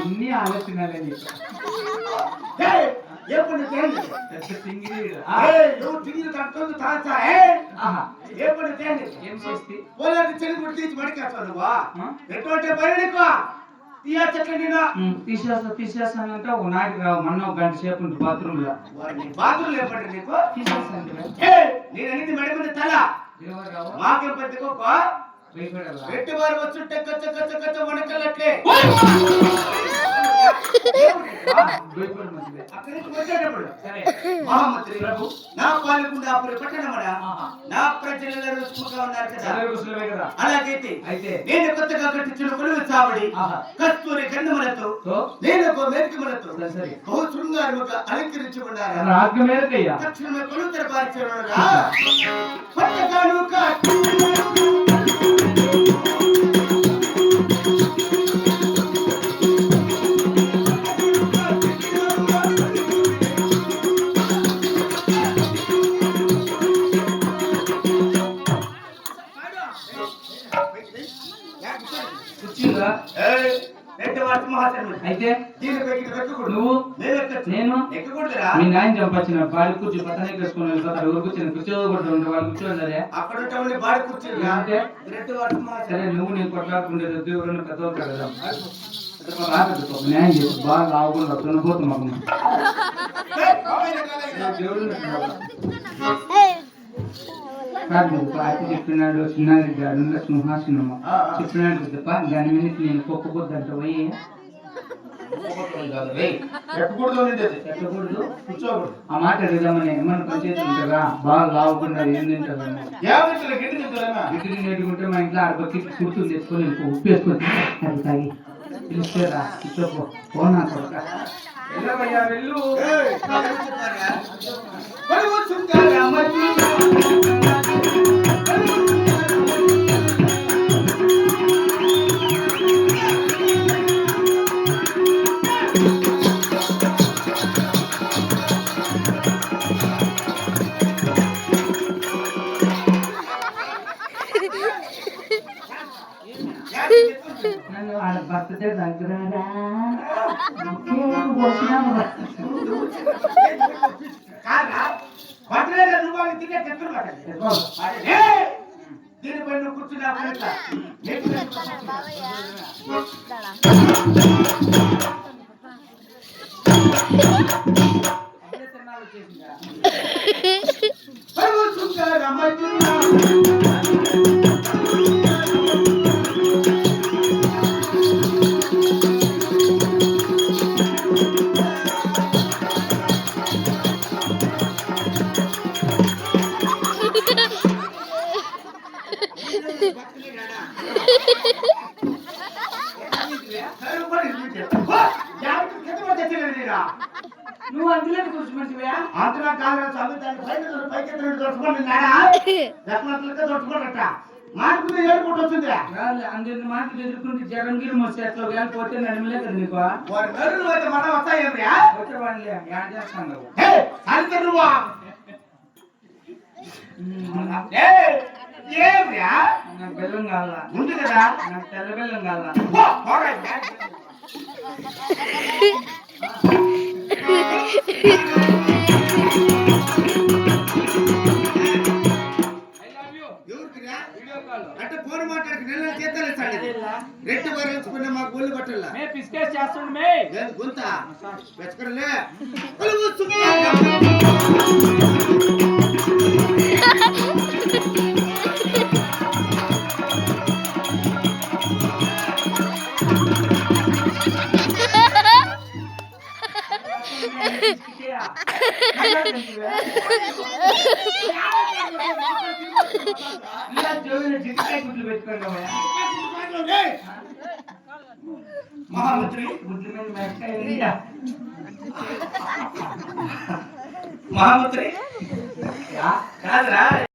అన్ని ఆలోచనలే తీసేస్తానంటే ఒక నాటికి రావు మొన్న ఒక గంట సేపు ఉంటుంది బాత్రూమ్ లో బాత్రూమ్ లేపండి నీకు తీసేస్తాను నేను అనేది మెడ మీద తల మాకే పెద్దకు పెట్టువారు వచ్చు కచ్చ కచ్చ కచ్చ వణకలట్లే అక్కడికి వచ్చేటప్పుడు మహామంత్రి ప్రభు నా పాలకుండా అప్పుడు పట్టణమడా నా ప్రజలందరూ సుఖంగా ఉన్నారు కదా అలాగైతే నేను కొత్తగా కట్టించిన కొలువు చావడి కస్తూరి గంధములతో నేను ఒక మేకములతో బహు శృంగారముగా అలంకరించి ఉన్నారు తక్షణమే కొలువు తెరపార్చేవాడుగా పట్టగాను అయితే నువ్వు నేను మీ నాయన చంపచ్చిన బాడి కూర్చి పక్కనే వేసుకుని వెళ్ళిపోతారు ఎవరు కూర్చొని కూర్చోకూడదు వాళ్ళు కూర్చోండి అక్కడ అంటే సరే నువ్వు నేను కొట్లాడుకుంటే ఎవరైనా పెద్దవాళ్ళు కదా న్యాయం చేసి బాగా ఆగకుండా తునపోతు మాకు చెప్పినాడు చిన్నారెడ్డి గారు సింహాసనమ్మ చెప్పినాడు తప్ప దాని మీద నేను పొక్కకూడదు అంటే పోయి ఆ మాట అడుగుదామని ఏమన్నా పనిచేసి ఉంటారా బాగా లావకుండా ఏం తింటారు గిడ్డి నెట్టుకుంటే మా ఇంట్లో అరబక్కి కుర్తులు తెచ్చుకొని ఉప్పు వేసుకొని అది తాగి పిలిచేరా ఇచ్చోపో పోనా కొడక వెళ్ళు బర్త్డే దగ్గర దీనిపై కూర్చున్నా నువ్వు అందులో కూర్చోమంటే అంతలా కాలంలో చదువుతాను పైకి దొట్టుకోనట మాటకు ఏడుకుంటూ వచ్చింది అందరిని మాటలు ఎదుర్కొంటే జగన్ గిరి మోసి ఎట్లా వెళ్ళిపోతే నడిమలే కదా నీకు అయితే మనం వస్తాయి వచ్చేవాళ్ళే యాడ్ చేస్తాను నువ్వా ఏమిరా నాకు బెల్లం కావాలా ఉంది కదా నాకు తెల్ల బెల్లం కావాలా పోరా. ఎవరికిరా? అంటే ఫోన్ మాట్లాడికి నెల చేతాలు ఇస్తాడు రెట్టు వారేసుకున్న మాకు ఒళ్ళు పట్టల్లా మే పిసికేసి చేస్తుండు మే లేదు గుంత వెతకరలే మహామంత్రి మహామంత్రి కాదురా